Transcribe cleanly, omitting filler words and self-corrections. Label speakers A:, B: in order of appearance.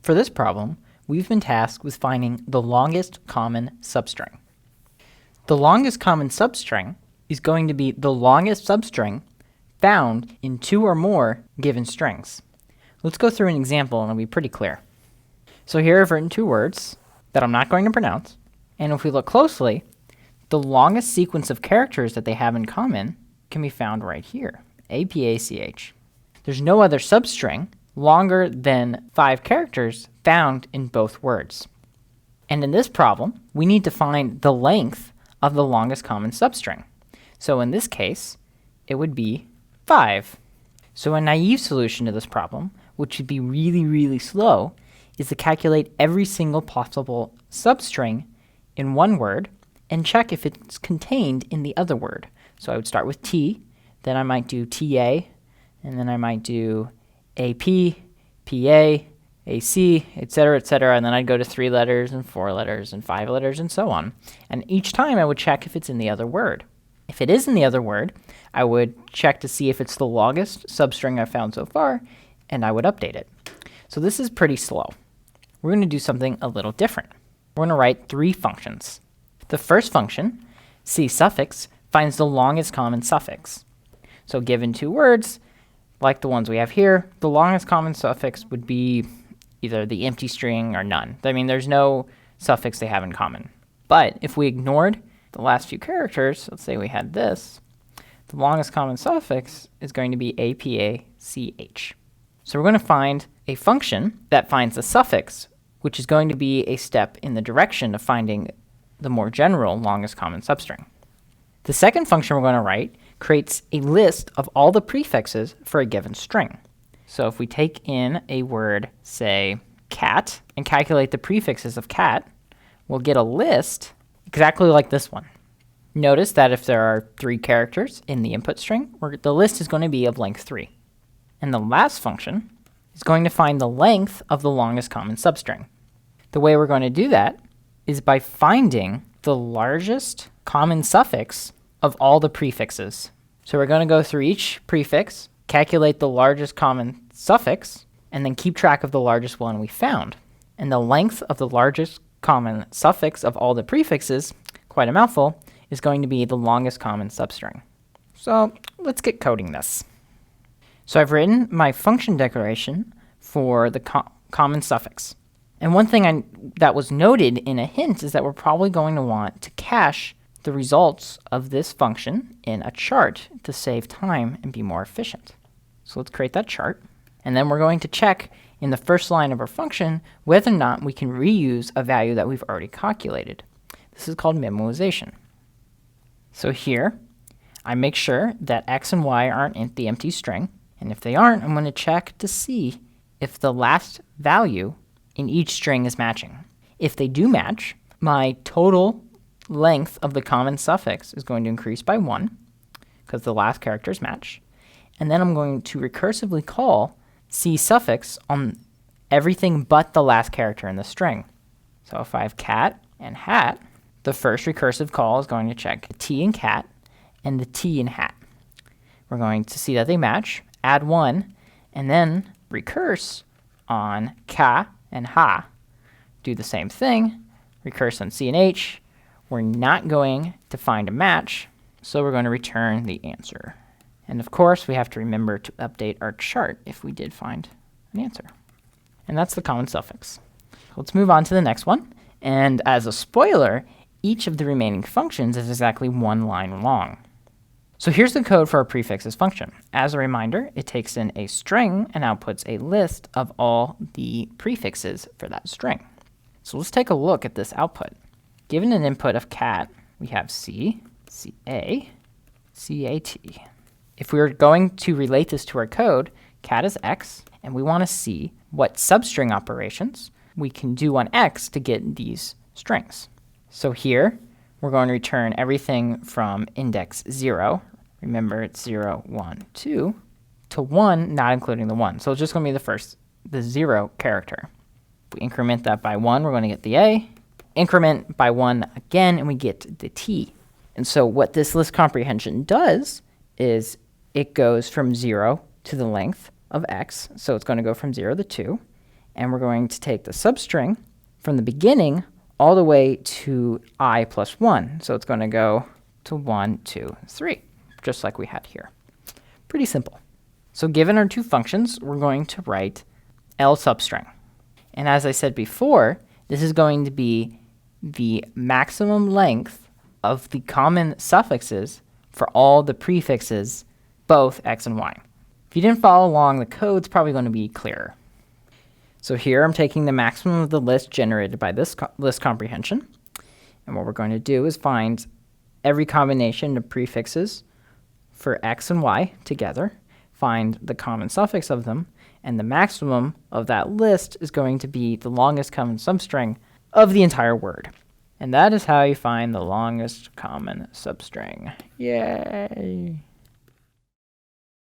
A: For this problem, we've been tasked with finding the longest common substring. The longest common substring is going to be the longest substring found in two or more given strings. Let's go through an example and it'll be pretty clear. So here I've written two words that I'm not going to pronounce, and if we look closely, the longest sequence of characters that they have in common can be found right here, APACH. There's no other substring longer than 5 characters found in both words. And in this problem, we need to find the length of the longest common substring. So in this case, it would be 5. So a naive solution to this problem, which would be really slow, is to calculate every single possible substring in one word and check if it's contained in the other word. So I would start with T, then I might do TA, and then I might do AP, PA, AC, etc., and then I'd go to 3 letters and 4 letters and 5 letters and so on. And each time I would check if it's in the other word. If it is in the other word, I would check to see if it's the longest substring I've found so far, and I would update it. So this is pretty slow. We're going to do something a little different. We're going to write 3 functions. The first function, C suffix, finds the longest common suffix. So given 2 words, like the ones we have here, the longest common suffix would be either the empty string or none. I mean, there's no suffix they have in common. But if we ignored the last few characters, let's say we had this, the longest common suffix is going to be APACH. So we're going to find a function that finds the suffix, which is going to be a step in the direction of finding the more general longest common substring. The second function we're going to write creates a list of all the prefixes for a given string. So if we take in a word, say cat, and calculate the prefixes of cat, we'll get a list exactly like this one. Notice that if there are 3 characters in the input string, the list is going to be of length 3. And the last function is going to find the length of the longest common substring. The way we're going to do that is by finding the largest common suffix of all the prefixes. So we're going to go through each prefix, calculate the largest common suffix, and then keep track of the largest one we found. And the length of the largest common suffix of all the prefixes, quite a mouthful, is going to be the longest common substring. So let's get coding this. So I've written my function declaration for the common suffix. And one thing that was noted in a hint is that we're probably going to want to cache the results of this function in a chart to save time and be more efficient. So let's create that chart. And then we're going to check in the first line of our function whether or not we can reuse a value that we've already calculated. This is called memoization. So here, I make sure that x and y aren't in the empty string. And if they aren't, I'm going to check to see if the last value in each string is matching. If they do match, my total length of the common suffix is going to increase by 1 because the last characters match. And then I'm going to recursively call C suffix on everything but the last character in the string. So if I have cat and hat, the first recursive call is going to check the T in cat and the T in hat. We're going to see that they match, add 1, and then recurse on ka and ha. Do the same thing, recurse on C and H. We're not going to find a match, so we're going to return the answer. And of course, we have to remember to update our chart if we did find an answer. And that's the common suffix. Let's move on to the next one. And as a spoiler, each of the remaining functions is exactly 1 line long. So here's the code for our prefixes function. As a reminder, it takes in a string and outputs a list of all the prefixes for that string. So let's take a look at this output. Given an input of cat, we have C, CA, CAT. If we were going to relate this to our code, cat is x, and we want to see what substring operations we can do on x to get these strings. So here, we're going to return everything from index 0, remember it's 0, 1, 2, to 1, not including the 1. So it's just going to be the 0 character. If we increment that by 1, we're going to get the A. Increment by 1 again, and we get the T. And so what this list comprehension does is it goes from 0 to the length of x. So it's going to go from 0 to 2. And we're going to take the substring from the beginning all the way to I plus 1. So it's going to go to 1, 2, 3, just like we had here. Pretty simple. So given our two functions, we're going to write L substring. And as I said before, this is going to be the maximum length of the common suffixes for all the prefixes, both x and y. If you didn't follow along, the code's probably going to be clearer. So here I'm taking the maximum of the list generated by this list comprehension. And what we're going to do is find every combination of prefixes for x and y together, find the common suffix of them, and the maximum of that list is going to be the longest common substring of the entire word. And that is how you find the longest common substring. Yay!